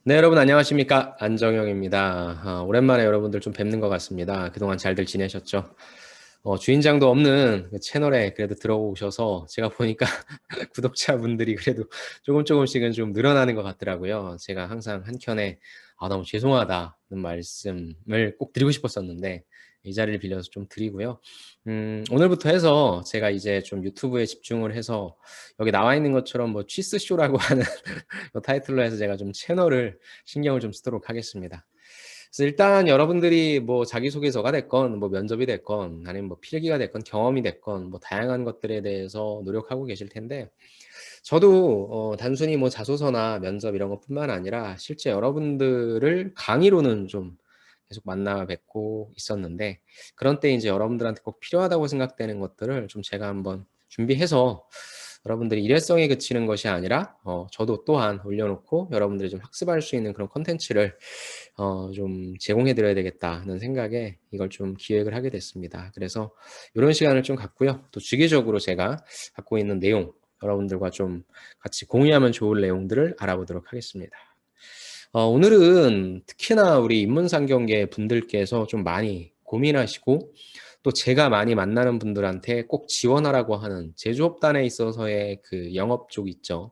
네, 여러분 안녕하십니까? 안정영입니다. 오랜만에 여러분들 좀 뵙는 것 같습니다. 그동안 잘들 지내셨죠? 주인장도 없는 그 채널에 그래도 들어오셔서 제가 보니까 구독자분들이 그래도 조금씩은 좀 늘어나는 것 같더라고요. 제가 항상 한켠에 너무 죄송하다는 말씀을 꼭 드리고 싶었었는데 이 자리를 빌려서 좀 드리고요. 오늘부터 해서 제가 이제 좀 유튜브에 집중을 해서 여기 나와 있는 것처럼 뭐 취스쇼라고 하는 타이틀로 해서 제가 좀 채널을 신경을 좀 쓰도록 하겠습니다. 그래서 일단 여러분들이 뭐 자기소개서가 됐건 뭐 면접이 됐건 아니면 뭐 필기가 됐건 경험이 됐건 뭐 다양한 것들에 대해서 노력하고 계실 텐데 저도 단순히 뭐 자소서나 면접 이런 것뿐만 아니라 실제 여러분들을 강의로는 좀 계속 만나 뵙고 있었는데 그런 때 이제 여러분들한테 꼭 필요하다고 생각되는 것들을 좀 제가 한번 준비해서 여러분들이 일회성에 그치는 것이 아니라 저도 또한 올려놓고 여러분들이 좀 학습할 수 있는 그런 콘텐츠를 좀 제공해 드려야 되겠다는 생각에 이걸 좀 기획을 하게 됐습니다. 그래서 이런 시간을 좀 갖고요. 또 주기적으로 제가 갖고 있는 내용 여러분들과 좀 같이 공유하면 좋을 내용들을 알아보도록 하겠습니다. 오늘은 특히나 우리 인문상경계 분들께서 좀 많이 고민하시고 또 제가 많이 만나는 분들한테 꼭 지원하라고 하는 제조업단에 있어서의 그 영업 쪽 있죠.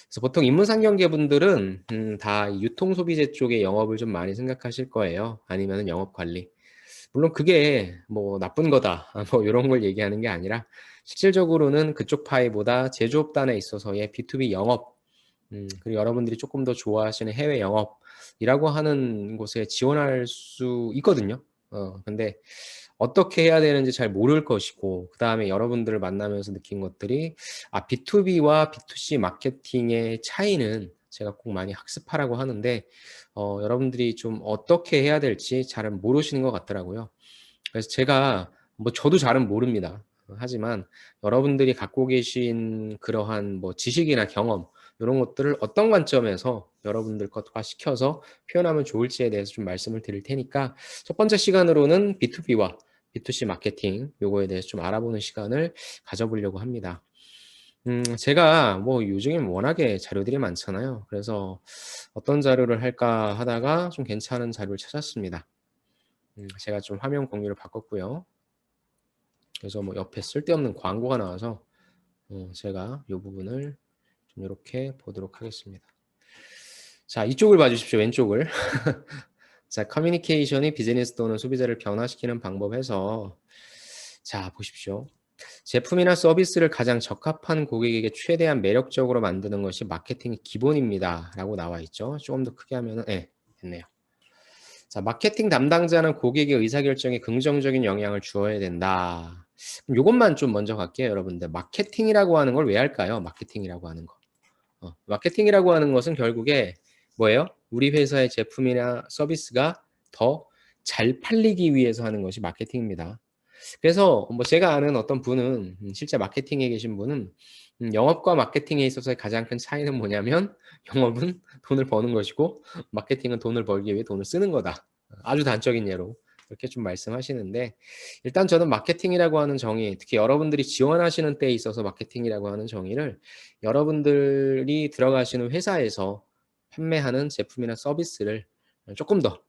그래서 보통 인문상경계 분들은 다 유통소비재 쪽의 영업을 좀 많이 생각하실 거예요. 아니면 영업관리. 물론 그게 뭐 나쁜 거다 뭐 이런 걸 얘기하는 게 아니라 실질적으로는 그쪽 파이보다 제조업단에 있어서의 B2B 영업 그리고 여러분들이 조금 더 좋아하시는 해외 영업이라고 하는 곳에 지원할 수 있거든요. 근데 어떻게 해야 되는지 잘 모를 것이고 그다음에 여러분들을 만나면서 느낀 것들이 B2B와 B2C 마케팅의 차이는 제가 꼭 많이 학습하라고 하는데 여러분들이 좀 어떻게 해야 될지 잘은 모르시는 것 같더라고요. 그래서 제가 뭐 저도 잘은 모릅니다. 하지만 여러분들이 갖고 계신 그러한 뭐 지식이나 경험 이런 것들을 어떤 관점에서 여러분들 것과 시켜서 표현하면 좋을지에 대해서 좀 말씀을 드릴 테니까 첫 번째 시간으로는 B2B와 B2C 마케팅 요거에 대해서 좀 알아보는 시간을 가져보려고 합니다. 제가 뭐 요즘에 워낙에 자료들이 많잖아요. 그래서 어떤 자료를 할까 하다가 좀 괜찮은 자료를 찾았습니다. 제가 좀 화면 공유를 바꿨고요. 그래서 뭐 옆에 쓸데없는 광고가 나와서 제가 이 부분을 좀 이렇게 보도록 하겠습니다. 자, 이쪽을 봐주십시오. 왼쪽을. 자, 커뮤니케이션이 비즈니스 또는 소비자를 변화시키는 방법에서 자, 보십시오. 제품이나 서비스를 가장 적합한 고객에게 최대한 매력적으로 만드는 것이 마케팅의 기본입니다. 라고 나와 있죠. 조금 더 크게 하면은, 네, 됐네요. 자, 마케팅 담당자는 고객의 의사결정에 긍정적인 영향을 주어야 된다. 그럼 요것만 좀 먼저 갈게요, 여러분들. 마케팅이라고 하는 걸 왜 할까요? 마케팅이라고 하는 거. 마케팅이라고 하는 것은 결국에 뭐예요? 우리 회사의 제품이나 서비스가 더 잘 팔리기 위해서 하는 것이 마케팅입니다. 그래서 뭐 제가 아는 어떤 분은 실제 마케팅에 계신 분은 영업과 마케팅에 있어서의 가장 큰 차이는 뭐냐면 영업은 돈을 버는 것이고 마케팅은 돈을 벌기 위해 돈을 쓰는 거다. 아주 단적인 예로 그렇게 좀 말씀하시는데 일단 저는 마케팅이라고 하는 정의, 특히 여러분들이 지원하시는 때에 있어서 마케팅이라고 하는 정의를 여러분들이 들어가시는 회사에서 판매하는 제품이나 서비스를 조금 더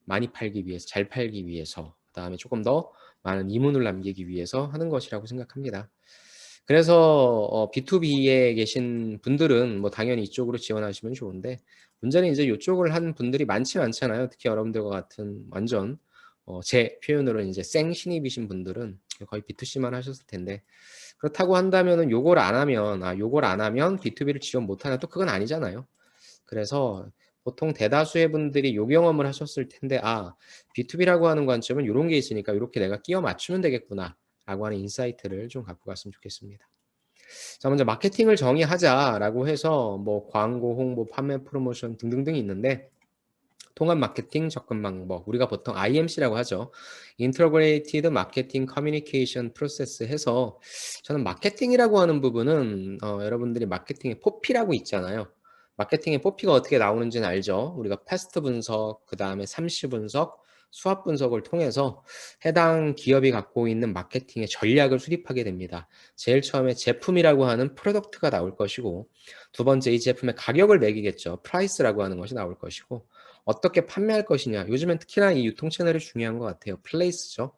많이 팔기 위해서, 잘 팔기 위해서, 그다음에 조금 더 많은 이문을 남기기 위해서 하는 것이라고 생각합니다. 그래서 B2B에 계신 분들은 뭐 당연히 이쪽으로 지원하시면 좋은데 문제는 이제 이쪽을 한 분들이 많지 않잖아요. 특히 여러분들과 같은 완전 제 표현으로는 이제 생신입이신 분들은 거의 B2C만 하셨을 텐데 그렇다고 한다면은 요걸 안 하면 요걸 안 하면 B2B를 지원 못 하냐 또 그건 아니잖아요. 그래서 보통 대다수의 분들이 요 경험을 하셨을 텐데 B2B라고 하는 관점은 요런 게 있으니까 요렇게 내가 끼워 맞추면 되겠구나 라고 하는 인사이트를 좀 갖고 갔으면 좋겠습니다. 자, 먼저 마케팅을 정의하자라고 해서 뭐 광고, 홍보, 판매, 프로모션 등등등이 있는데 통합 마케팅 접근 방법, 우리가 보통 IMC라고 하죠. Integrated Marketing Communication Process 해서 저는 마케팅이라고 하는 부분은 여러분들이 마케팅의 포피라고 있잖아요. 마케팅의 포피가 어떻게 나오는지는 알죠. 우리가 패스트 분석, 그 다음에 3시 분석, 수합 분석을 통해서 해당 기업이 갖고 있는 마케팅의 전략을 수립하게 됩니다. 제일 처음에 제품이라고 하는 프로덕트가 나올 것이고, 두 번째 이 제품의 가격을 매기겠죠. 프라이스라고 하는 것이 나올 것이고, 어떻게 판매할 것이냐. 요즘엔 특히나 이 유통 채널이 중요한 것 같아요. 플레이스죠.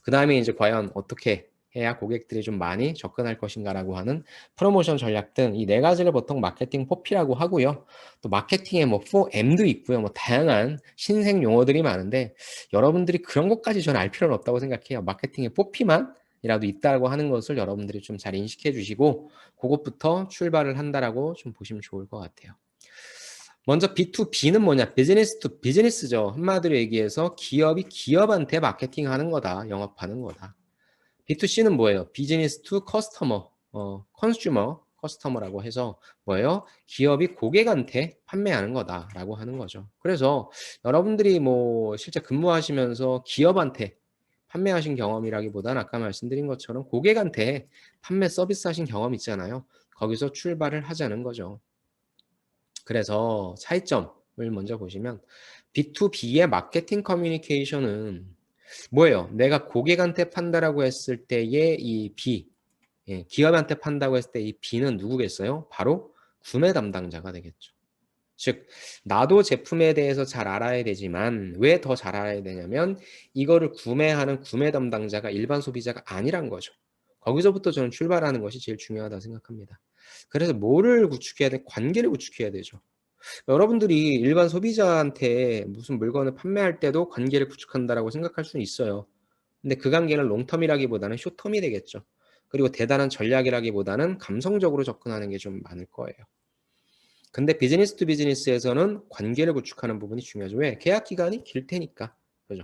그 다음에 이제 과연 어떻게 해야 고객들이 좀 많이 접근할 것인가라고 하는 프로모션 전략 등 이 네 가지를 보통 마케팅 4P라고 하고요. 또 마케팅에 뭐 4M도 있고요. 뭐 다양한 신생 용어들이 많은데 여러분들이 그런 것까지 저는 알 필요는 없다고 생각해요. 마케팅에 4P만 이라도 있다고 하는 것을 여러분들이 좀 잘 인식해 주시고 그것부터 출발을 한다라고 좀 보시면 좋을 것 같아요. 먼저 B2B는 뭐냐? 비즈니스 투 비즈니스죠. 한마디로 얘기해서 기업이 기업한테 마케팅하는 거다. 영업하는 거다. B2C는 뭐예요? 비즈니스 투 커스터머, 컨슈머, 커스터머라고 해서 뭐예요? 기업이 고객한테 판매하는 거다라고 하는 거죠. 그래서 여러분들이 뭐 실제 근무하시면서 기업한테 판매하신 경험이라기보다는 아까 말씀드린 것처럼 고객한테 판매 서비스 하신 경험 있잖아요. 거기서 출발을 하자는 거죠. 그래서 차이점을 먼저 보시면 B2B의 마케팅 커뮤니케이션은 뭐예요? 내가 고객한테 판다라고 했을 때의 이 B, 기업한테 판다고 했을 때 이 B는 누구겠어요? 바로 구매 담당자가 되겠죠. 즉, 나도 제품에 대해서 잘 알아야 되지만 왜 더 잘 알아야 되냐면 이거를 구매하는 구매 담당자가 일반 소비자가 아니란 거죠. 거기서부터 저는 출발하는 것이 제일 중요하다고 생각합니다. 그래서 뭐를 구축해야 돼? 관계를 구축해야 되죠. 여러분들이 일반 소비자한테 무슨 물건을 판매할 때도 관계를 구축한다라고 생각할 수는 있어요. 근데 그 관계는 롱텀이라기보다는 숏텀이 되겠죠. 그리고 대단한 전략이라기보다는 감성적으로 접근하는 게 좀 많을 거예요. 근데 비즈니스 투 비즈니스에서는 관계를 구축하는 부분이 중요하죠. 왜? 계약 기간이 길 테니까. 그죠?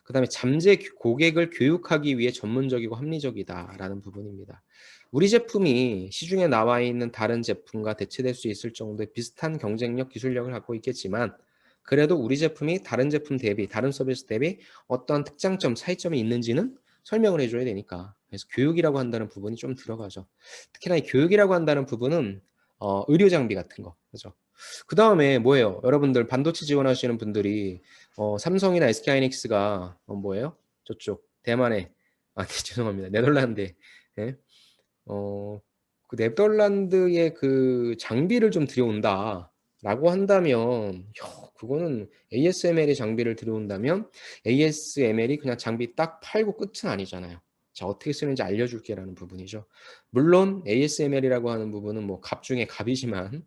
그다음에 잠재 고객을 교육하기 위해 전문적이고 합리적이다라는 부분입니다. 우리 제품이 시중에 나와 있는 다른 제품과 대체될 수 있을 정도의 비슷한 경쟁력, 기술력을 갖고 있겠지만 그래도 우리 제품이 다른 제품 대비, 다른 서비스 대비 어떠한 특장점, 차이점이 있는지는 설명을 해줘야 되니까. 그래서 교육이라고 한다는 부분이 좀 들어가죠. 특히나 이 교육이라고 한다는 부분은 의료 장비 같은 거, 그죠? 그 다음에 뭐예요? 여러분들 반도체 지원하시는 분들이 삼성이나 SK하이닉스가 뭐예요? 저쪽 대만에 네, 죄송합니다. 네덜란드 예? 그 네덜란드의 그 장비를 좀 들여온다라고 한다면 그거는 ASML의 장비를 들여온다면 ASML이 그냥 장비 딱 팔고 끝은 아니잖아요. 자, 어떻게 쓰는지 알려줄게라는 부분이죠. 물론 ASML이라고 하는 부분은 뭐 갑 중에 갑이지만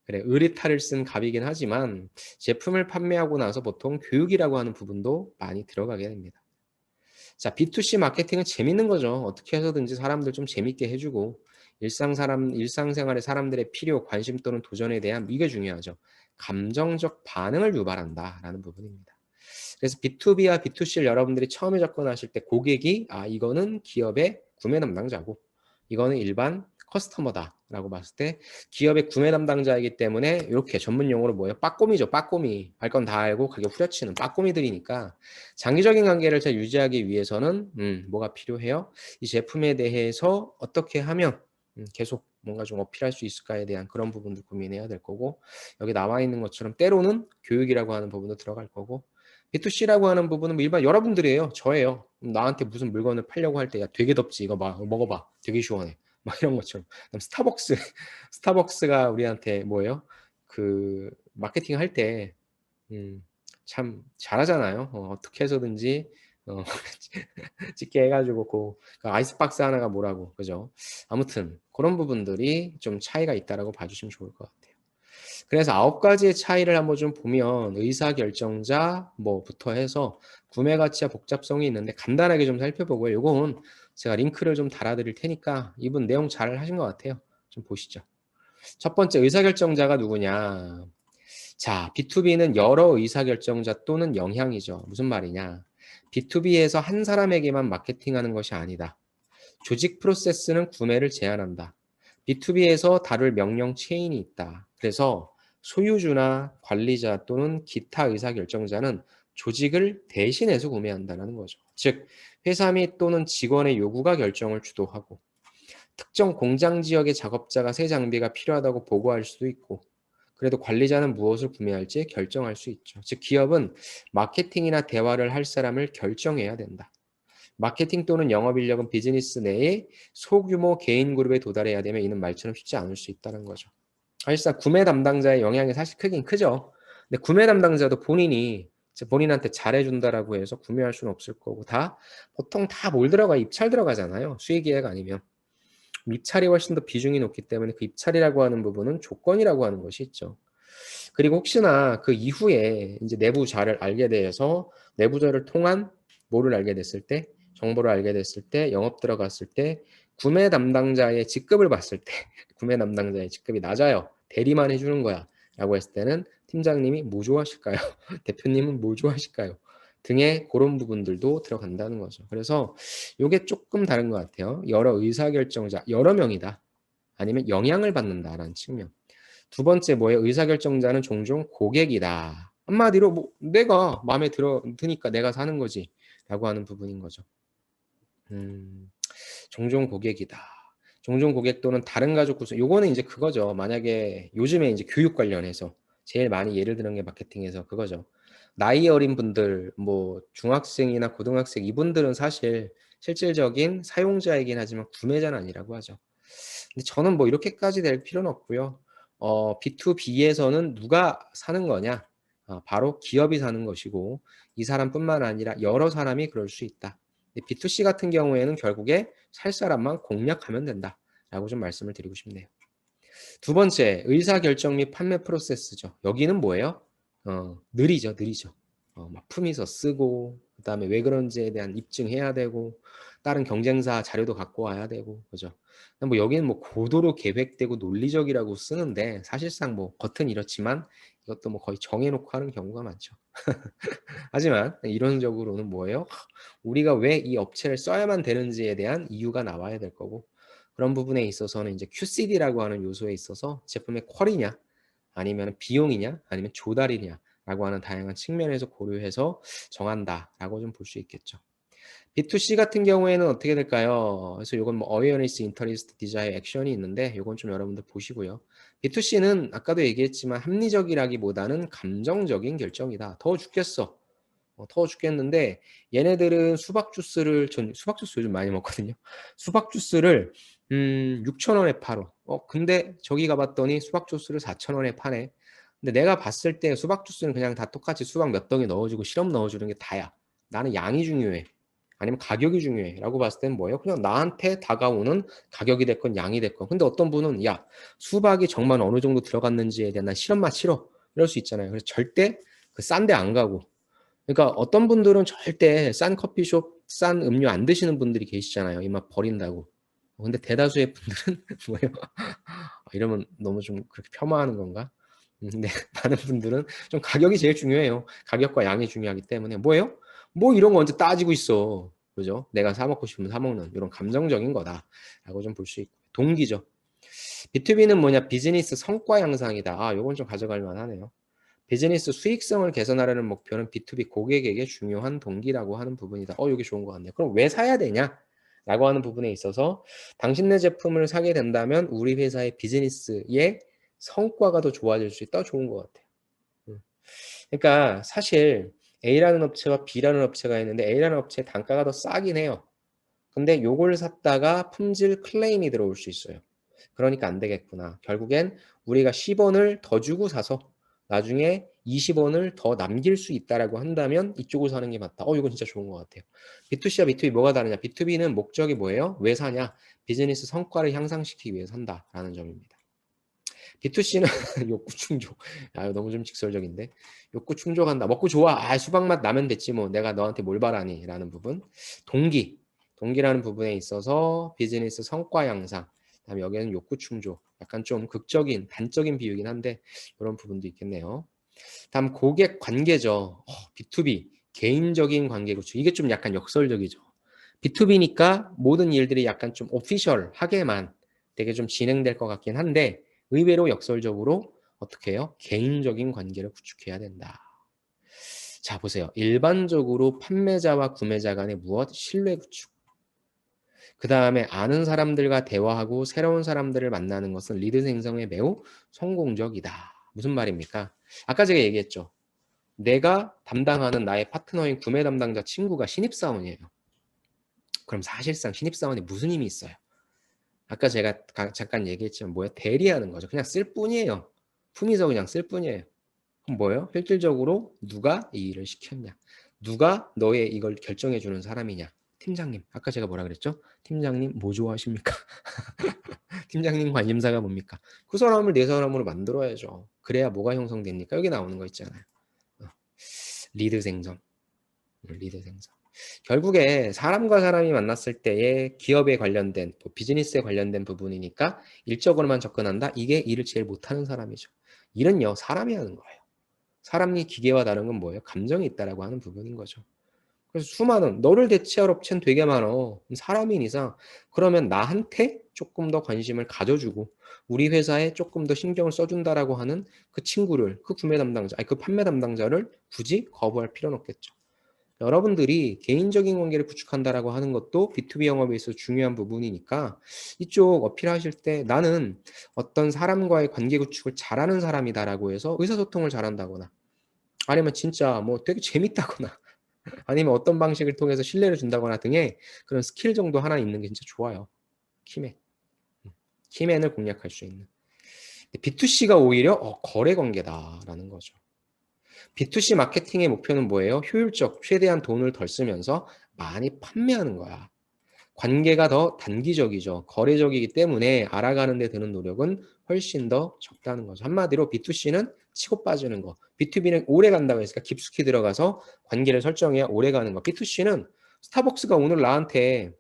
그래, 의리탈을 쓴 갑이긴 하지만 제품을 판매하고 나서 보통 교육이라고 하는 부분도 많이 들어가게 됩니다. 자, B2C 마케팅은 재밌는 거죠. 어떻게 해서든지 사람들 좀 재밌게 해주고 일상생활의 사람들의 필요, 관심 또는 도전에 대한 이게 중요하죠. 감정적 반응을 유발한다라는 부분입니다. 그래서 B2B와 B2C를 여러분들이 처음에 접근하실 때 고객이 이거는 기업의 구매 담당자고 이거는 일반 커스터머다라고 봤을 때 기업의 구매 담당자이기 때문에 이렇게 전문 용어로 뭐예요? 빠꼬미죠. 빠꼬미. 알 건 다 알고 가격 후려치는 빠꼬미들이니까 장기적인 관계를 잘 유지하기 위해서는 뭐가 필요해요? 이 제품에 대해서 어떻게 하면 계속 뭔가 좀 어필할 수 있을까에 대한 그런 부분도 고민해야 될 거고 여기 나와 있는 것처럼 때로는 교육이라고 하는 부분도 들어갈 거고 B2C라고 하는 부분은 뭐 일반 여러분들이에요. 저예요. 나한테 무슨 물건을 팔려고 할 때 야 되게 덥지 이거 먹어봐. 되게 시원해. 막 이런 것처럼. 그다음 스타벅스가 우리한테 뭐예요? 그 마케팅 할 때 참 잘하잖아요. 어떻게 해서든지 찍게 해가지고 그 아이스박스 하나가 뭐라고 그죠? 아무튼 그런 부분들이 좀 차이가 있다라고 봐주시면 좋을 것 같아요. 그래서 9가지의 차이를 한번 좀 보면 의사결정자 뭐부터 해서 구매 가치와 복잡성이 있는데 간단하게 좀 살펴보고요. 이건 제가 링크를 좀 달아드릴 테니까 이분 내용 잘 하신 것 같아요. 좀 보시죠. 첫 번째 의사결정자가 누구냐. 자, B2B는 여러 의사결정자 또는 영향이죠. 무슨 말이냐. B2B에서 한 사람에게만 마케팅하는 것이 아니다. 조직 프로세스는 구매를 제한한다. B2B에서 다룰 명령 체인이 있다. 그래서 소유주나 관리자 또는 기타 의사결정자는 조직을 대신해서 구매한다는 거죠. 즉, 회사 및 또는 직원의 요구가 결정을 주도하고 특정 공장 지역의 작업자가 새 장비가 필요하다고 보고할 수도 있고 그래도 관리자는 무엇을 구매할지 결정할 수 있죠. 즉 기업은 마케팅이나 대화를 할 사람을 결정해야 된다. 마케팅 또는 영업 인력은 비즈니스 내에 소규모 개인 그룹에 도달해야 되면 이는 말처럼 쉽지 않을 수 있다는 거죠. 사실상 구매 담당자의 영향이 사실 크긴 크죠. 근데 구매 담당자도 본인한테 잘해준다라고 해서 구매할 수는 없을 거고 보통 다 뭘 들어가 입찰 들어가잖아요. 수익계획 아니면 입찰이 훨씬 더 비중이 높기 때문에 그 입찰이라고 하는 부분은 조건이라고 하는 것이 있죠. 그리고 혹시나 그 이후에 이제 내부자를 알게 돼서 내부자를 통한 뭐를 알게 됐을 때 정보를 알게 됐을 때 영업 들어갔을 때 구매 담당자의 직급을 봤을 때 구매 담당자의 직급이 낮아요. 대리만 해주는 거야. 라고 했을 때는 팀장님이 뭐 좋아하실까요? 대표님은 뭐 좋아하실까요? 등의 그런 부분들도 들어간다는 거죠. 그래서 이게 조금 다른 것 같아요. 여러 의사결정자, 여러 명이다. 아니면 영향을 받는다라는 측면. 두 번째 뭐예요? 의사결정자는 종종 고객이다. 한마디로 뭐 내가 마음에 드니까 내가 사는 거지 라고 하는 부분인 거죠. 종종 고객이다. 종종 고객 또는 다른 가족 구성. 요거는 이제 그거죠. 만약에 요즘에 이제 교육 관련해서 제일 많이 예를 드는 게 마케팅에서 그거죠. 나이 어린 분들, 뭐 중학생이나 고등학생 이분들은 사실 실질적인 사용자이긴 하지만 구매자는 아니라고 하죠. 근데 저는 뭐 이렇게까지 될 필요는 없고요. B2B에서는 누가 사는 거냐? 바로 기업이 사는 것이고 이 사람뿐만 아니라 여러 사람이 그럴 수 있다. B2C 같은 경우에는 결국에 살 사람만 공략하면 된다라고 좀 말씀을 드리고 싶네요. 두 번째, 의사결정 및 판매 프로세스죠. 여기는 뭐예요? 느리죠. 막 품위서 쓰고 그다음에 왜 그런지에 대한 입증해야 되고 다른 경쟁사 자료도 갖고 와야 되고 그죠. 뭐 여기는 뭐 고도로 계획되고 논리적이라고 쓰는데 사실상 뭐 겉은 이렇지만 이것도 뭐 거의 정해놓고 하는 경우가 많죠. 하지만 이론적으로는 뭐예요? 우리가 왜 이 업체를 써야만 되는지에 대한 이유가 나와야 될 거고 그런 부분에 있어서는 이제 QCD라고 하는 요소에 있어서 제품의 퀄이냐 아니면 비용이냐 아니면 조달이냐라고 하는 다양한 측면에서 고려해서 정한다라고 좀 볼 수 있겠죠. B2C 같은 경우에는 어떻게 될까요? 그래서 이건 뭐 awareness, interest, desire, action이 있는데 이건 좀 여러분들 보시고요. B2C는 아까도 얘기했지만 합리적이라기보다는 감정적인 결정이다. 더워 죽겠어. 더워 죽겠는데 얘네들은 전 수박 주스 요즘 많이 먹거든요. 수박 주스를 6,000원에 팔어. 근데 저기 가봤더니 수박 주스를 4,000원에 파네. 근데 내가 봤을 때 수박 주스는 그냥 다 똑같이 수박 몇 덩이 넣어주고 시럽 넣어주는 게 다야. 나는 양이 중요해. 아니면 가격이 중요해. 라고 봤을 때는 뭐예요? 그냥 나한테 다가오는 가격이 됐건 양이 됐건. 근데 어떤 분은 야 수박이 정말 어느 정도 들어갔는지에 대한 난 실험 맛 싫어. 이럴 수 있잖아요. 그래서 절대 그 싼 데 안 가고 그러니까 어떤 분들은 절대 싼 커피숍, 싼 음료 안 드시는 분들이 계시잖아요. 입맛 버린다고. 근데 대다수의 분들은 뭐예요? 이러면 너무 좀 그렇게 폄하하는 건가? 근데 많은 분들은 좀 가격이 제일 중요해요. 가격과 양이 중요하기 때문에 뭐예요? 뭐 이런 거 언제 따지고 있어. 그죠? 내가 사 먹고 싶으면 사 먹는 이런 감정적인 거다라고 좀 볼 수 있고 동기죠. B2B는 뭐냐? 비즈니스 성과 향상이다. 요건 좀 가져갈 만하네요. 비즈니스 수익성을 개선하려는 목표는 B2B 고객에게 중요한 동기라고 하는 부분이다. 이게 좋은 것 같네요. 그럼 왜 사야 되냐? 라고 하는 부분에 있어서 당신네 제품을 사게 된다면 우리 회사의 비즈니스의 성과가 더 좋아질 수 있다. 좋은 것 같아요. 그러니까 사실 A라는 업체와 B라는 업체가 있는데 A라는 업체의 단가가 더 싸긴 해요. 근데 요걸 샀다가 품질 클레임이 들어올 수 있어요. 그러니까 안 되겠구나. 결국엔 우리가 10원을 더 주고 사서 나중에 20원을 더 남길 수 있다라고 한다면 이쪽을 사는 게 맞다. 이건 진짜 좋은 것 같아요. B2C와 B2B 뭐가 다르냐? B2B는 목적이 뭐예요? 왜 사냐? 비즈니스 성과를 향상시키기 위해 산다라는 점입니다. B2C는 욕구 충족. 너무 좀 직설적인데. 욕구 충족한다. 먹고 좋아. 수박 맛 나면 됐지 뭐. 내가 너한테 뭘 바라니? 라는 부분. 동기. 동기라는 부분에 있어서 비즈니스 성과 향상. 그다음에 여기에는 욕구 충족. 약간 좀 극적인, 단적인 비유긴 한데 이런 부분도 있겠네요. 다음 고객 관계죠. B2B. 개인적인 관계 구축. 이게 좀 약간 역설적이죠. B2B니까 모든 일들이 약간 좀 오피셜하게만 되게 좀 진행될 것 같긴 한데 의외로 역설적으로 어떻게 해요? 개인적인 관계를 구축해야 된다. 자, 보세요. 일반적으로 판매자와 구매자 간의 무엇? 신뢰 구축. 그 다음에 아는 사람들과 대화하고 새로운 사람들을 만나는 것은 리드 생성에 매우 성공적이다. 무슨 말입니까? 아까 제가 얘기했죠. 내가 담당하는 나의 파트너인 구매 담당자 친구가 신입사원이에요. 그럼 사실상 신입사원이 무슨 힘이 있어요? 아까 제가 잠깐 얘기했지만 뭐예요? 대리하는 거죠. 그냥 쓸 뿐이에요. 품위서 그냥 쓸 뿐이에요. 그럼 뭐예요? 실질적으로 누가 이 일을 시켰냐? 누가 너의 이걸 결정해 주는 사람이냐? 팀장님. 아까 제가 뭐라 그랬죠? 팀장님 뭐 좋아하십니까? 팀장님 관심사가 뭡니까? 그 사람을 내 사람으로 만들어야죠. 그래야 뭐가 형성됩니까? 여기 나오는 거 있잖아요. 어, 리드 생성. 리드 생성. 결국에 사람과 사람이 만났을 때의 기업에 관련된 또 비즈니스에 관련된 부분이니까 일적으로만 접근한다. 이게 일을 제일 못하는 사람이죠. 일은요 사람이 하는 거예요. 사람이 기계와 다른 건 뭐예요? 감정이 있다라고 하는 부분인 거죠. 그래서 수많은 너를 대체할 업체는 되게 많어. 사람인 이상 그러면 나한테 조금 더 관심을 가져주고 우리 회사에 조금 더 신경을 써준다라고 하는 그 친구를 그 구매 담당자 아니 그 판매 담당자를 굳이 거부할 필요는 없겠죠. 여러분들이 개인적인 관계를 구축한다라고 하는 것도 B2B 영업에 있어서 중요한 부분이니까 이쪽 어필하실 때 나는 어떤 사람과의 관계 구축을 잘하는 사람이다라고 해서 의사소통을 잘한다거나 아니면 진짜 뭐 되게 재밌다거나 아니면 어떤 방식을 통해서 신뢰를 준다거나 등의 그런 스킬 정도 하나 있는 게 진짜 좋아요. 키맨. 키맨을 공략할 수 있는. B2C가 오히려 거래 관계다라는 거죠. B2C 마케팅의 목표는 뭐예요? 효율적, 최대한 돈을 덜 쓰면서 많이 판매하는 거야. 관계가 더 단기적이죠. 거래적이기 때문에 알아가는 데 드는 노력은 훨씬 더 적다는 거죠. 한마디로 B2C는 치고 빠지는 거. B2B는 오래 간다고 했으니까 깊숙이 들어가서 관계를 설정해야 오래 가는 거. B2C는 스타벅스가 오늘 나한테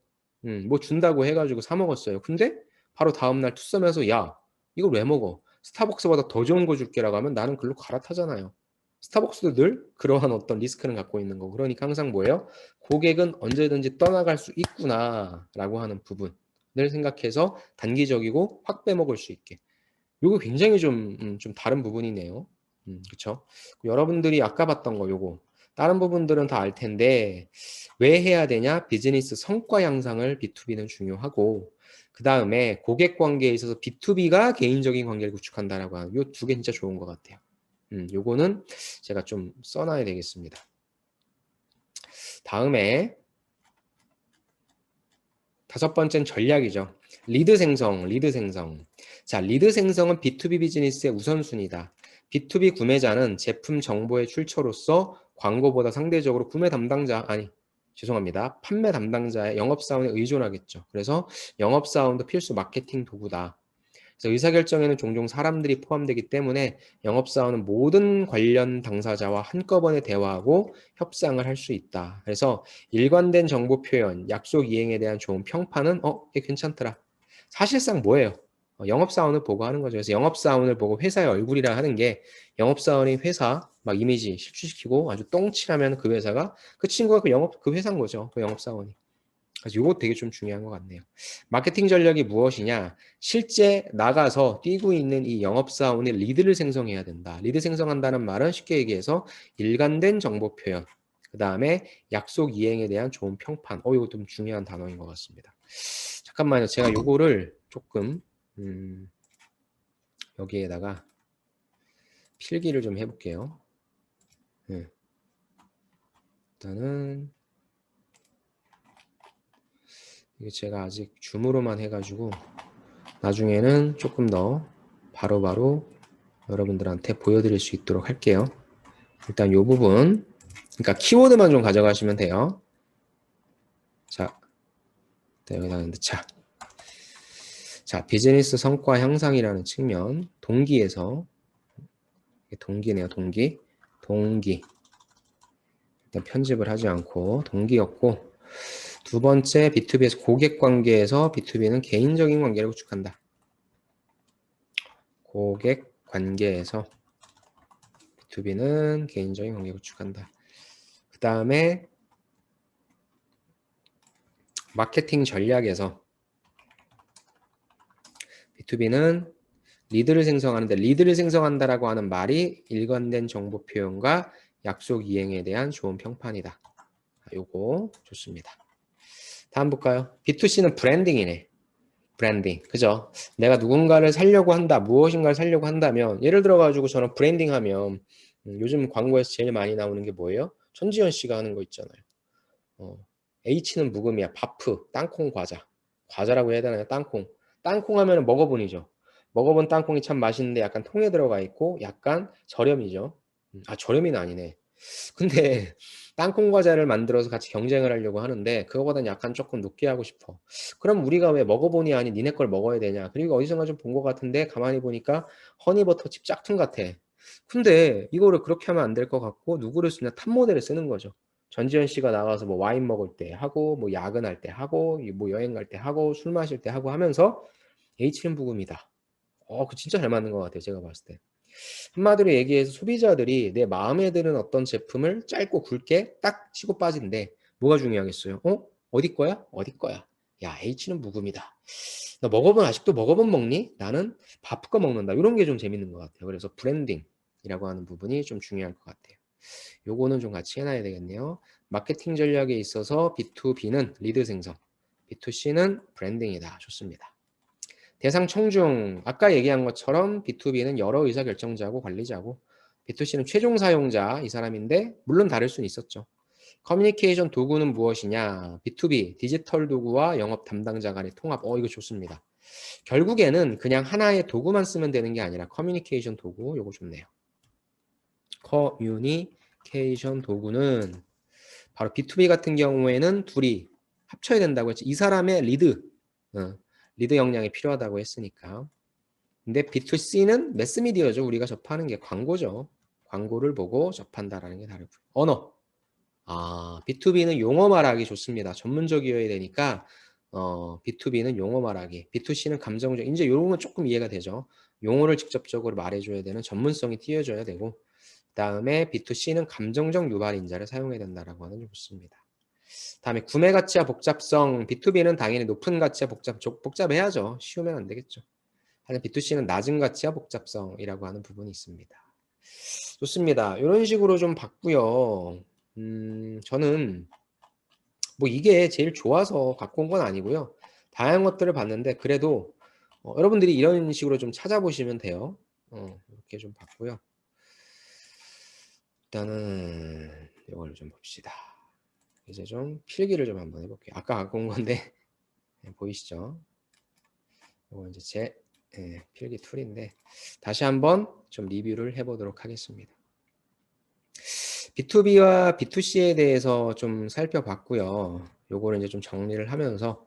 뭐 준다고 해가지고 사 먹었어요. 근데 바로 다음날 투썸에서 야 이걸 왜 먹어? 스타벅스보다 더 좋은 거 줄게라고 하면 나는 글로 갈아타잖아요. 스타벅스도 늘 그러한 어떤 리스크는 갖고 있는 거고 그러니까 항상 뭐예요? 고객은 언제든지 떠나갈 수 있구나라고 하는 부분을 생각해서 단기적이고 확 빼먹을 수 있게. 요거 굉장히 좀 다른 부분이네요. 그쵸? 여러분들이 아까 봤던 거 요거. 다른 부분들은 다 알 텐데 왜 해야 되냐? 비즈니스 성과 향상을 B2B는 중요하고 그 다음에 고객 관계에 있어서 B2B가 개인적인 관계를 구축한다라고 하는 요 두 개 진짜 좋은 것 같아요. 요거는 제가 좀 써놔야 되겠습니다. 다음에 다섯 번째는 전략이죠. 리드 생성, 리드 생성. 자, 리드 생성은 B2B 비즈니스의 우선순위다. B2B 구매자는 제품 정보의 출처로서 광고보다 상대적으로 구매 담당자, 아니, 죄송합니다. 판매 담당자의 영업사원에 의존하겠죠. 그래서 영업사원도 필수 마케팅 도구다. 그래서 의사결정에는 종종 사람들이 포함되기 때문에 영업사원은 모든 관련 당사자와 한꺼번에 대화하고 협상을 할 수 있다. 그래서 일관된 정보 표현, 약속 이행에 대한 좋은 평판은 이게 괜찮더라. 사실상 뭐예요? 영업사원을 보고 하는 거죠. 그래서 영업사원을 보고 회사의 얼굴이라 하는 게 영업사원이 회사 막 이미지 실추시키고 아주 똥칠하면 그 회사가 그 친구가 그 회사인 거죠. 그 영업사원이. 그래서 이거 되게 좀 중요한 것 같네요. 마케팅 전략이 무엇이냐? 실제 나가서 뛰고 있는 이 영업사원의 리드를 생성해야 된다. 리드 생성한다는 말은 쉽게 얘기해서 일관된 정보 표현, 그 다음에 약속 이행에 대한 좋은 평판. 이거 좀 중요한 단어인 것 같습니다. 잠깐만요. 제가 요거를 조금 여기에다가 필기를 좀 해볼게요. 일단은 이게 제가 아직 줌으로만 해가지고 나중에는 조금 더 바로바로 여러분들한테 보여드릴 수 있도록 할게요. 일단 이 부분, 그러니까 키워드만 좀 가져가시면 돼요. 자, 여기다 넣자. 자, 비즈니스 성과 향상이라는 측면, 동기에서 동기네요, 동기. 일단 편집을 하지 않고 동기였고, 두 번째 B2B에서 고객 관계에서 B2B는 개인적인 관계를 구축한다. 고객 관계에서 B2B는 개인적인 관계 구축한다. 그 다음에 마케팅 전략에서 B2B는 리드를 생성하는데 리드를 생성한다라고 하는 말이 일관된 정보 표현과 약속 이행에 대한 좋은 평판이다. 요거 좋습니다. 다음 볼까요? B2C는 브랜딩이네. 브랜딩. 그죠? 내가 누군가를 살려고 한다, 무엇인가를 살려고 한다면, 예를 들어가지고 저는 브랜딩 하면, 요즘 광고에서 제일 많이 나오는 게 뭐예요? 천지연 씨가 하는 거 있잖아요. 어, H는 묵음이야. 바프, 땅콩 과자. 과자라고 해야 되나요? 땅콩. 땅콩 하면 먹어본이죠. 먹어본 땅콩이 참 맛있는데 약간 통에 들어가 있고 약간 저렴이죠. 아, 저렴이는 아니네. 근데 땅콩 과자를 만들어서 같이 경쟁을 하려고 하는데 그거보다는 약간 조금 높게 하고 싶어. 그럼 우리가 왜 먹어보니 아니 니네 걸 먹어야 되냐? 그리고 어디선가 좀 본 것 같은데 가만히 보니까 허니버터칩 짝퉁 같아. 근데 이거를 그렇게 하면 안 될 것 같고 누구를 쓰냐? 탑 모델을 쓰는 거죠. 전지현 씨가 나가서 뭐 와인 먹을 때 하고 뭐 야근할 때 하고 뭐 여행 갈 때 하고 술 마실 때 하고 하면서 H는 부금이다. 그 진짜 잘 맞는 것 같아요. 제가 봤을 때. 한마디로 얘기해서 소비자들이 내 마음에 드는 어떤 제품을 짧고 굵게 딱 치고 빠진대. 뭐가 중요하겠어요? 어디 거야? 어디 거야? 야, H는 무금이다. 너 먹어본 아직도 먹어본 먹니? 나는 바프 거 먹는다. 이런 게 좀 재밌는 것 같아요. 그래서 브랜딩이라고 하는 부분이 좀 중요할 것 같아요. 요거는 좀 같이 해놔야 되겠네요. 마케팅 전략에 있어서 B2B는 리드 생성, B2C는 브랜딩이다. 좋습니다. 대상 청중, 아까 얘기한 것처럼 B2B는 여러 의사결정자고 관리자고 B2C는 최종 사용자 이 사람인데 물론 다를 수는 있었죠. 커뮤니케이션 도구는 무엇이냐? B2B, 디지털 도구와 영업 담당자 간의 통합. 이거 좋습니다. 결국에는 그냥 하나의 도구만 쓰면 되는 게 아니라 커뮤니케이션 도구, 요거 좋네요. 커뮤니케이션 도구는 바로 B2B 같은 경우에는 둘이 합쳐야 된다고 했죠. 이 사람의 리드 역량이 필요하다고 했으니까. 근데 B2C는 매스미디어죠. 우리가 접하는 게 광고죠. 광고를 보고 접한다라는 게 다르고요. 언어. B2B는 용어 말하기 좋습니다. 전문적이어야 되니까 B2B는 용어 말하기, B2C는 감정적. 이제 이런 건 조금 이해가 되죠. 용어를 직접적으로 말해줘야 되는 전문성이 띄어져야 되고 그다음에 B2C는 감정적 유발 인자를 사용해야 된다라고 하는 게 좋습니다. 다음에 구매 가치와 복잡성, B2B는 당연히 높은 가치와 복잡해야죠. 쉬우면 안 되겠죠. 하지만 B2C는 낮은 가치와 복잡성이라고 하는 부분이 있습니다. 좋습니다. 이런 식으로 좀 봤고요. 저는 뭐 이게 제일 좋아서 갖고 온 건 아니고요. 다양한 것들을 봤는데 그래도 여러분들이 이런 식으로 좀 찾아보시면 돼요. 이렇게 좀 봤고요. 일단은 이걸 좀 봅시다. 이제 좀 필기를 좀 한번 해볼게요. 아까 갖고 온 건데 보이시죠? 이거 이제 제 필기 툴인데 다시 한번 좀 리뷰를 해보도록 하겠습니다. B2B와 B2C에 대해서 좀 살펴봤고요. 요거를 이제 좀 정리를 하면서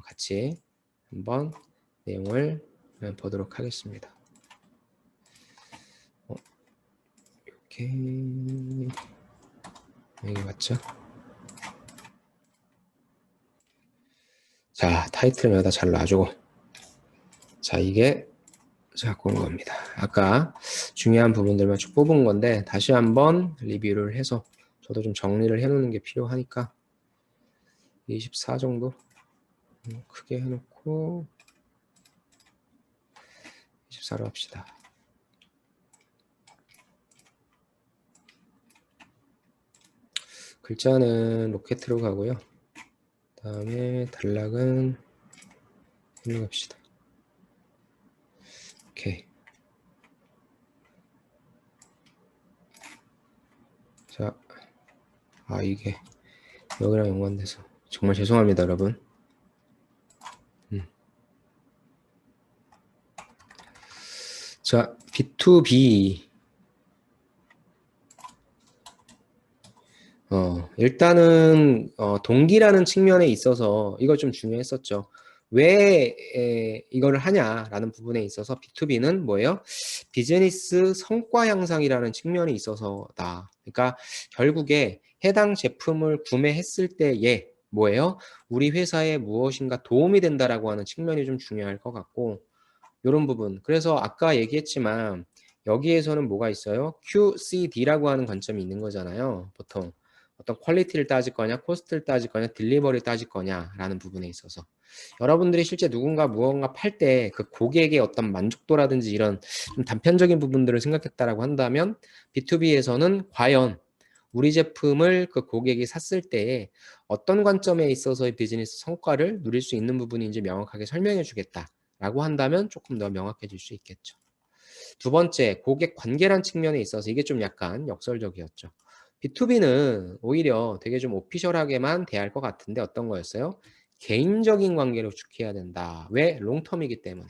같이 한번 내용을 보도록 하겠습니다. 이렇게 여기 맞죠? 자, 타이틀을 여기다 잘 놔주고 자, 이게 제가 갖고 온 겁니다. 아까 중요한 부분들만 쭉 뽑은 건데 다시 한번 리뷰를 해서 저도 좀 정리를 해놓는 게 필요하니까 24 정도 크게 해놓고 24로 합시다. 글자는 로켓으로 가고요. 다음에 단락은 일로 갑시다. 오케이. 자, 이게 여기랑 연관돼서 정말 죄송합니다, 여러분. 자, B2B. 일단은 동기라는 측면에 있어서 이거 좀 중요했었죠. 왜 이거를 하냐라는 부분에 있어서 B2B는 뭐예요? 비즈니스 성과 향상이라는 측면이 있어서다. 그러니까 결국에 해당 제품을 구매했을 때에 뭐예요? 우리 회사에 무엇인가 도움이 된다라고 하는 측면이 좀 중요할 것 같고 이런 부분. 그래서 아까 얘기했지만 여기에서는 뭐가 있어요? QCD라고 하는 관점이 있는 거잖아요. 보통 어떤 퀄리티를 따질 거냐, 코스트를 따질 거냐, 딜리버리를 따질 거냐라는 부분에 있어서 여러분들이 실제 누군가 무언가 팔 때 그 고객의 어떤 만족도라든지 이런 좀 단편적인 부분들을 생각했다라고 한다면 B2B에서는 과연 우리 제품을 그 고객이 샀을 때에 어떤 관점에 있어서의 비즈니스 성과를 누릴 수 있는 부분인지 명확하게 설명해 주겠다라고 한다면 조금 더 명확해질 수 있겠죠. 두 번째, 고객 관계란 측면에 있어서 이게 좀 약간 역설적이었죠. B2B는 오히려 되게 좀 오피셜하게만 대할 것 같은데 어떤 거였어요? 개인적인 관계를 구축해야 된다. 왜? 롱텀이기 때문에.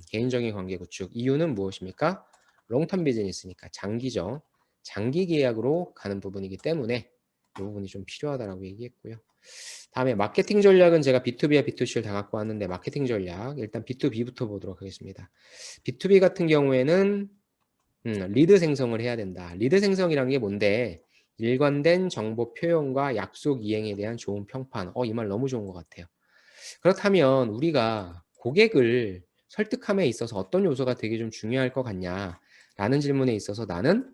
개인적인 관계 구축. 이유는 무엇입니까? 롱텀 비즈니스니까 장기죠. 장기 계약으로 가는 부분이기 때문에 이 부분이 좀 필요하다라고 얘기했고요. 다음에 마케팅 전략은 제가 B2B와 B2C를 다 갖고 왔는데 마케팅 전략 일단 B2B부터 보도록 하겠습니다. B2B 같은 경우에는 리드 생성을 해야 된다. 리드 생성이란 게 뭔데? 일관된 정보 표현과 약속 이행에 대한 좋은 평판. 이 말 너무 좋은 것 같아요. 그렇다면 우리가 고객을 설득함에 있어서 어떤 요소가 되게 좀 중요할 것 같냐라는 질문에 있어서 나는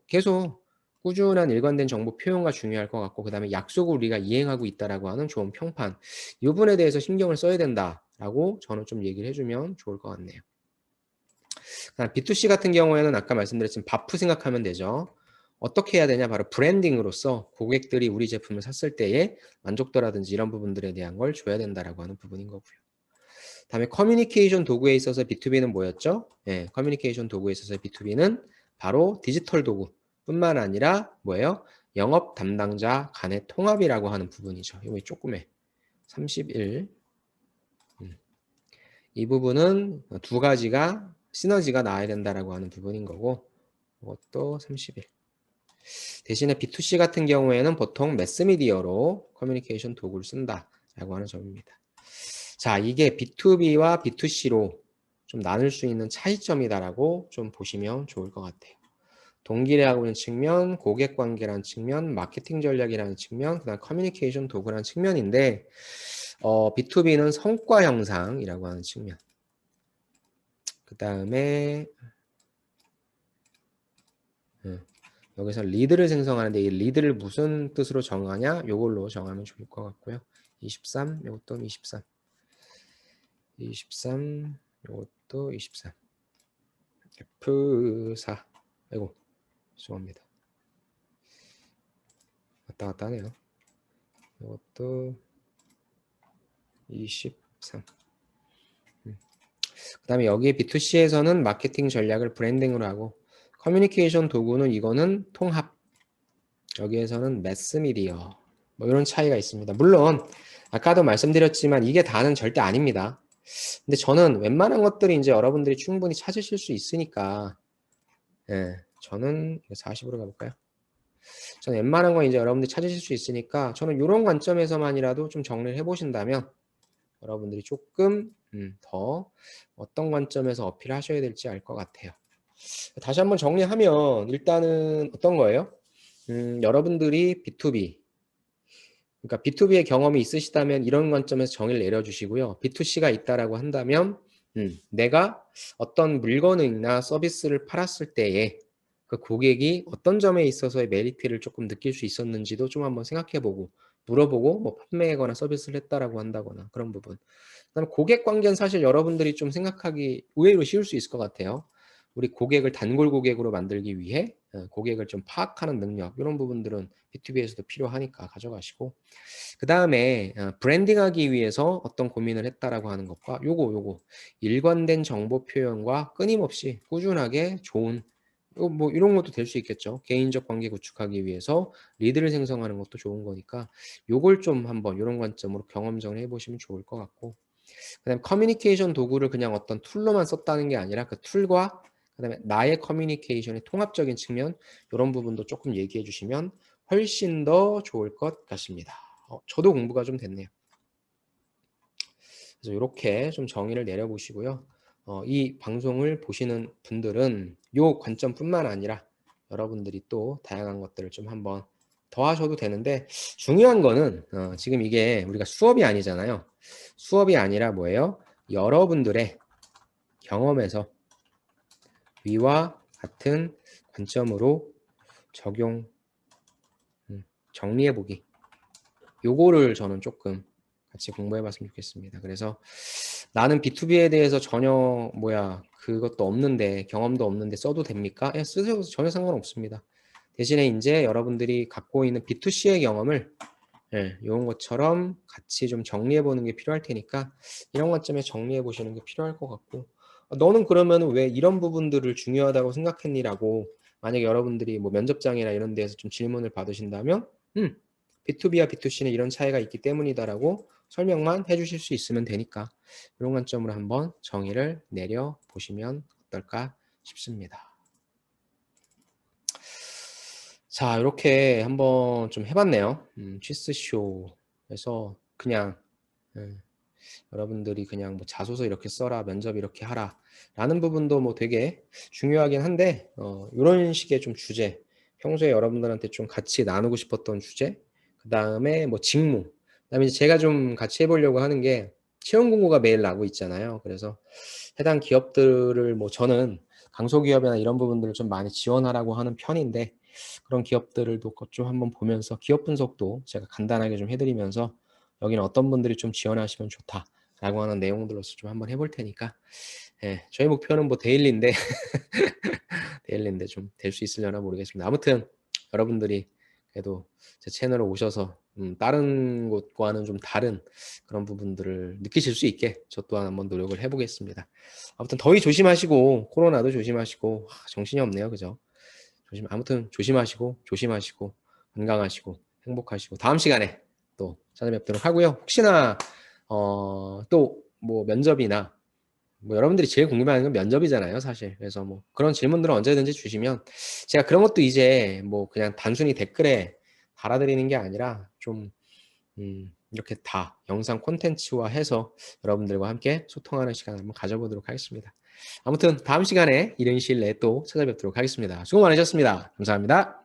계속 꾸준한 일관된 정보 표현과 중요할 것 같고 그다음에 약속을 우리가 이행하고 있다라고 하는 좋은 평판 이 부분에 대해서 신경을 써야 된다라고 저는 좀 얘기를 해주면 좋을 것 같네요. B2C 같은 경우에는 아까 말씀드렸지만 바프 생각하면 되죠. 어떻게 해야 되냐? 바로 브랜딩으로서 고객들이 우리 제품을 샀을 때의 만족도라든지 이런 부분들에 대한 걸 줘야 된다라고 하는 부분인 거고요. 다음에 커뮤니케이션 도구에 있어서 B2B는 뭐였죠? 네, 커뮤니케이션 도구에 있어서 B2B는 바로 디지털 도구뿐만 아니라 뭐예요? 영업 담당자 간의 통합이라고 하는 부분이죠. 이거 조금해. 31. 이 부분은 두 가지가 시너지가 나야 된다라고 하는 부분인 거고 이것도 31. 대신에 B2C 같은 경우에는 보통 매스미디어로 커뮤니케이션 도구를 쓴다라고 하는 점입니다. 자, 이게 B2B와 B2C로 좀 나눌 수 있는 차이점이다라고 좀 보시면 좋을 것 같아요. 동기례하고 있는 측면, 고객관계라는 측면, 마케팅 전략이라는 측면, 그다음 커뮤니케이션 도구라는 측면인데 B2B는 성과 형상이라고 하는 측면. 그 다음에 여기서 리드를 생성하는데 이 리드를 무슨 뜻으로 정하냐? 요걸로 정하면 좋을 것 같고요. 23, 요것도 23. 23, 요것도 23. F4. 아이고, 죄송합니다. 왔다 갔다 하네요. 요것도 23. 그 다음에 여기 B2C에서는 마케팅 전략을 브랜딩으로 하고 커뮤니케이션 도구는 이거는 통합. 여기에서는 매스미디어. 뭐 이런 차이가 있습니다. 물론 아까도 말씀드렸지만 이게 다는 절대 아닙니다. 근데 저는 웬만한 것들이 이제 여러분들이 충분히 찾으실 수 있으니까 저는 40으로 가볼까요? 저는 웬만한 거 이제 여러분들이 찾으실 수 있으니까 저는 이런 관점에서만이라도 좀 정리를 해보신다면 여러분들이 조금 더 어떤 관점에서 어필하셔야 될지 알 것 같아요. 다시 한번 정리하면 일단은 어떤 거예요? 여러분들이 B2B 그러니까 B2B의 경험이 있으시다면 이런 관점에서 정의를 내려주시고요. B2C가 있다라고 한다면 내가 어떤 물건이나 서비스를 팔았을 때에 그 고객이 어떤 점에 있어서의 메리트를 조금 느낄 수 있었는지도 좀 한번 생각해보고 물어보고 뭐 판매하거나 서비스를 했다라고 한다거나 그런 부분. 그다음에 고객 관계는 사실 여러분들이 좀 생각하기 의외로 쉬울 수 있을 것 같아요. 우리 고객을 단골 고객으로 만들기 위해 고객을 좀 파악하는 능력 이런 부분들은 B2B에서도 필요하니까 가져가시고 그 다음에 브랜딩하기 위해서 어떤 고민을 했다라고 하는 것과 요거 일관된 정보 표현과 끊임없이 꾸준하게 좋은 뭐 이런 것도 될 수 있겠죠. 개인적 관계 구축하기 위해서 리드를 생성하는 것도 좋은 거니까 요걸 좀 한번 이런 관점으로 경험 정리해 보시면 좋을 것 같고 그다음에 커뮤니케이션 도구를 그냥 어떤 툴로만 썼다는 게 아니라 그 툴과 그다음에 나의 커뮤니케이션의 통합적인 측면 이런 부분도 조금 얘기해 주시면 훨씬 더 좋을 것 같습니다. 저도 공부가 좀 됐네요. 그래서 이렇게 좀 정의를 내려보시고요. 이 방송을 보시는 분들은 이 관점뿐만 아니라 여러분들이 또 다양한 것들을 좀 한번 더 하셔도 되는데 중요한 거는 지금 이게 우리가 수업이 아니잖아요. 수업이 아니라 뭐예요? 여러분들의 경험에서 위와 같은 관점으로 적용, 정리해보기. 요거를 저는 조금 같이 공부해봤으면 좋겠습니다. 그래서 나는 B2B에 대해서 전혀 그것도 없는데 경험도 없는데 써도 됩니까? 쓰셔도 전혀 상관없습니다. 대신에 인제 여러분들이 갖고 있는 B2C의 경험을 예, 요런 것처럼 같이 좀 정리해 보는 게 필요할 테니까 이런 관점에 정리해 보시는 게 필요할 것 같고 "너는 그러면은 왜 이런 부분들을 중요하다고 생각했니?"라고 만약에 여러분들이 뭐 면접장이나 이런 데에서 좀 질문을 받으신다면 B2B와 B2C는 이런 차이가 있기 때문이다라고 설명만 해 주실 수 있으면 되니까 요런 관점으로 한번 정의를 내려 보시면 어떨까 싶습니다. 자, 요렇게 한번 좀 해 봤네요. 취스쇼에서 그냥 예, 여러분들이 그냥 뭐 "자소서 이렇게 써라. 면접 이렇게 하라." 라는 부분도 뭐 되게 중요하긴 한데 요런 식의 좀 주제, 평소에 여러분들한테 좀 같이 나누고 싶었던 주제, 그다음에 뭐 직무, 그다음에 이제 제가 좀 같이 해 보려고 하는 게 채용 공고가 매일 나고 있잖아요. 그래서 해당 기업들을 뭐 저는 강소기업이나 이런 부분들을 좀 많이 지원하라고 하는 편인데 그런 기업들도 좀 한번 보면서 기업 분석도 제가 간단하게 좀 해 드리면서 "여기는 어떤 분들이 좀 지원하시면 좋다."라고 하는 내용들로서 좀 한번 해볼 테니까 예, 저희 목표는 뭐 데일리인데 좀 될 수 있으려나 모르겠습니다. 아무튼 여러분들이 그래도 제 채널에 오셔서 다른 곳과는 좀 다른 그런 부분들을 느끼실 수 있게 저 또한 한번 노력을 해 보겠습니다. 아무튼 더위 조심하시고 코로나도 조심하시고 정신이 없네요. 그죠? 아무튼 조심하시고 건강하시고 행복하시고 다음 시간에 또 찾아뵙도록 하고요. 혹시나 또 뭐 면접이나 뭐 여러분들이 제일 궁금해하는 건 면접이잖아요, 사실. 그래서 뭐 그런 질문들은 언제든지 주시면 제가 그런 것도 이제 뭐 그냥 단순히 댓글에 달아드리는 게 아니라 좀 이렇게 다 영상 콘텐츠화해서 여러분들과 함께 소통하는 시간을 한번 가져보도록 하겠습니다. 아무튼 다음 시간에 이른 시일 내에 또 찾아뵙도록 하겠습니다. 수고 많으셨습니다. 감사합니다.